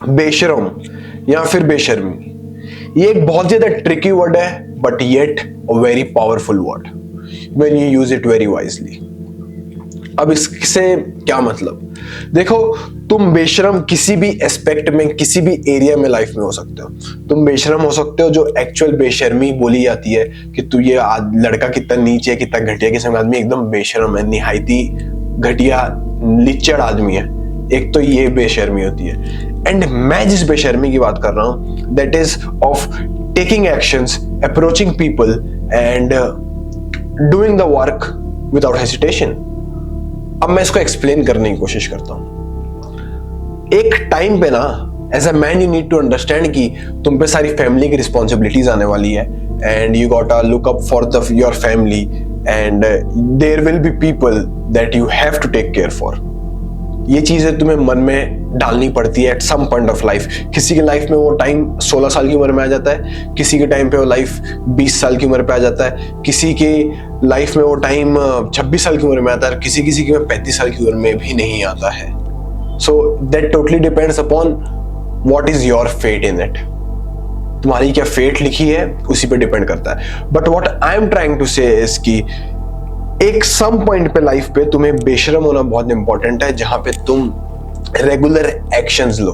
बेशरम या फिर बेशर्मी, ये एक बहुत ज्यादा ट्रिकी वर्ड है, but yet a very powerful word when you use it very wisely. अब इससे क्या मतलब, देखो तुम बेशरम किसी भी एस्पेक्ट में, किसी भी एरिया में लाइफ में हो सकते हो। तुम बेशरम हो सकते हो जो एक्चुअल बेशर्मी बोली जाती है कि तू ये लड़का कितना नीचे, कितना घटिया किस्म का आदमी, एकदम बेशरम है, निहायती घटिया लिच्चड़ आदमी है। एक तो ये बेशर्मी होती है। एंड मैं जिस बेशर्मी की बात कर रहा हूं, that is of taking actions, approaching people and doing the work without hesitation. अब मैं इसको एक्सप्लेन करने की कोशिश करता हूं। एक टाइम पे ना, as a man you need to understand कि तुम पे सारी फैमिली की रिस्पॉन्सिबिलिटीज आने वाली है, and you got a look up for your family, and there will be people that you have to take care for. ये चीजें तुम्हें मन में डालनी पड़ती है at some point of life. किसी के लाइफ में वो टाइम 16 साल की उम्र में आ जाता है, किसी के टाइम पे वो लाइफ 20 साल की उम्र पे आ जाता है, किसी के लाइफ में वो टाइम 26 साल की उम्र में आता है, किसी किसी की 35 साल की उम्र में भी नहीं आता है। So that totally depends upon what is your fate in it. तुम्हारी क्या फेट लिखी है उसी पे डिपेंड करता है। But what I am trying to say is कि एक सम पॉइंट पे लाइफ पे तुम्हें बेशरम होना बहुत इंपॉर्टेंट है, जहां पे तुम रेगुलर एक्शंस लो।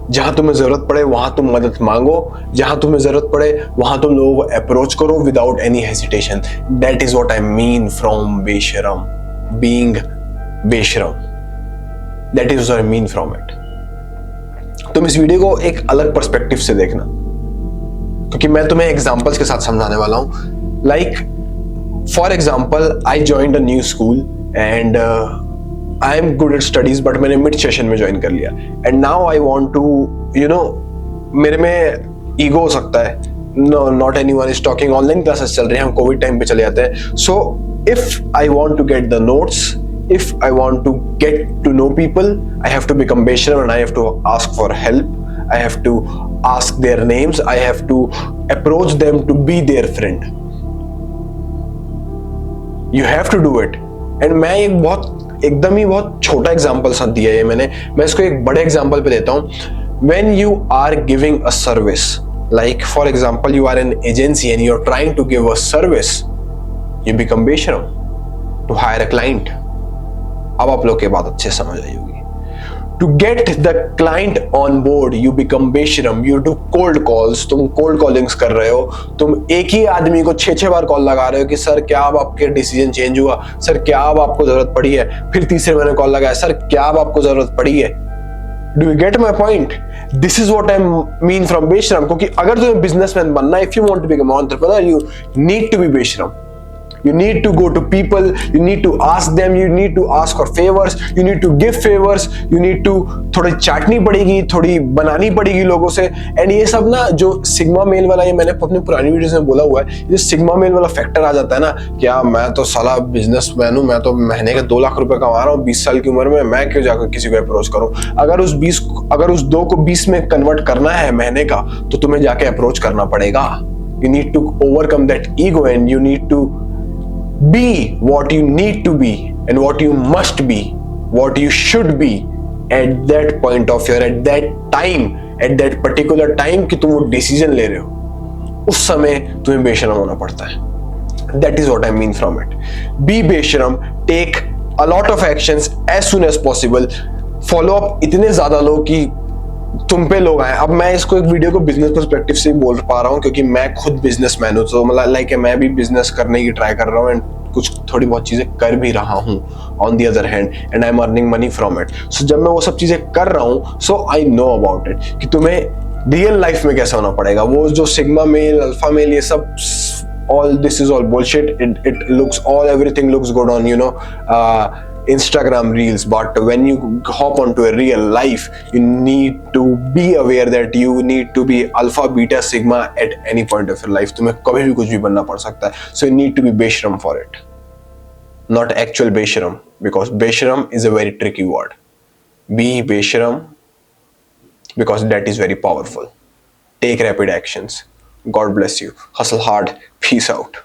जहां तुम्हें जरूरत पड़े वहां तुम मदद मांगो, जहां तुम्हें जरूरत पड़े वहां तुम लोगों को अप्रोच करो without any hesitation. That is what I mean from बेशरम, बीइंग बेशरम। That is what I mean from it. तुम इस वीडियो को एक अलग पर्सपेक्टिव से देखना, क्योंकि मैं तुम्हें एग्जांपल्स के साथ समझाने वाला हूं। Like for example, I joined a new school and I am good at studies, but मैंने मिड सेशन में ज्वाइन कर लिया। And now I want to मेरे में ईगो हो सकता है, no not anyone is talking, online classes चल रहे हैं, हम कोविड टाइम पे चले जाते हैं। So if I want to get the notes, if I want to get to know people, I have to become बेशरम and I have to ask for help. I have to ask their names. I have to approach them to be their friend. You have to do it. And मैं एक बहुत छोटा example साथ दिया है मैं इसको एक बड़े एग्जाम्पल पे देता हूँ। When you are giving a service, like for example, you are an agency and you are trying to give a service, you become बेशरम to hire a client. अब आप लोग के बात अच्छे समझ आई होगी। To get the client on board you become बेशरम, यू डू कोल्ड कॉल्स, तुम कोल्ड कॉलिंग्स कर रहे हो, तुम एक ही आदमी को 6 बार कॉल लगा रहे हो कि सर क्या अब आपके डिसीजन चेंज हुआ, सर क्या अब आपको जरूरत पड़ी है, फिर तीसरे मैंने कॉल लगाया, सर क्या अब आपको जरूरत पड़ी है। Do you get my point? This is what I mean from बेशरम। क्योंकि अगर तुम्हें बिजनेसमैन बनना है, if you want to become entrepreneur, you need to be बेशरम। You need to go to people, you need to ask them, you need to ask for favors, you need to give favors, you need to थोड़ी चाटनी पड़ेगी, थोड़ी बनानी पड़ेगी लोगों से। And ये सब ना जो सिग्मा मेल वाला, ये मैंने अपनी पुरानी वीडियोस में बोला हुआ है, ये सिग्मा मेल वाला फैक्टर आ जाता है ना, क्या मैं तो साला बिजनेसमैन हूँ, मैं तो महीने के 2 लाख रुपए कमा रहा हूँ 20 साल की उम्र में, मैं क्यों जाकर किसी को अप्रोच करूँ। अगर उस 2 को 20 में कन्वर्ट करना है महीने का, तो तुम्हें जाके अप्रोच करना पड़ेगा। You need to overcome that ego and you need to be what you need to be and what you must be, what you should be at that point of your, at that time, at that particular time कि तुम वो decision ले रहे हो, उस समय तुम्हें बेशरम होना पड़ता है। That is what I mean from it. Be बेशरम, take a lot of actions as soon as possible, follow up इतने ज्यादा लो कि तुम पे लोग आए। अब मैं इसको एक वीडियो को बिजनेस पर्सपेक्टिव से बोल पा रहा हूँ, क्योंकि मैं खुद बिजनेसमैन हूँ, तो मतलब लाइक मैं भी बिजनेस करने की ट्राई कर रहा हूँ एंड कुछ थोड़ी बहुत चीजें कर भी रहा हूँ on the other hand, and I am earning money from it. So जब मैं वो सब चीजें कर रहा हूँ, so I know about it कि तुम्हें रियल लाइफ में कैसा होना पड़ेगा। वो जो सिग्मा मेल, अल्फा मेल, ये सब all this is all bullshit. It looks everything looks good on Instagram reels, but when you hop onto a real life, you need to be aware that you need to be alpha, beta, sigma at any point of your life. तुम्हें कभी भी कुछ भी बनना पड़ सकता है. So you need to be बेशरम for it, not actual बेशरम, because बेशरम is a very tricky word. Be बेशरम because that is very powerful. Take rapid actions. God bless you. Hustle hard. Peace out.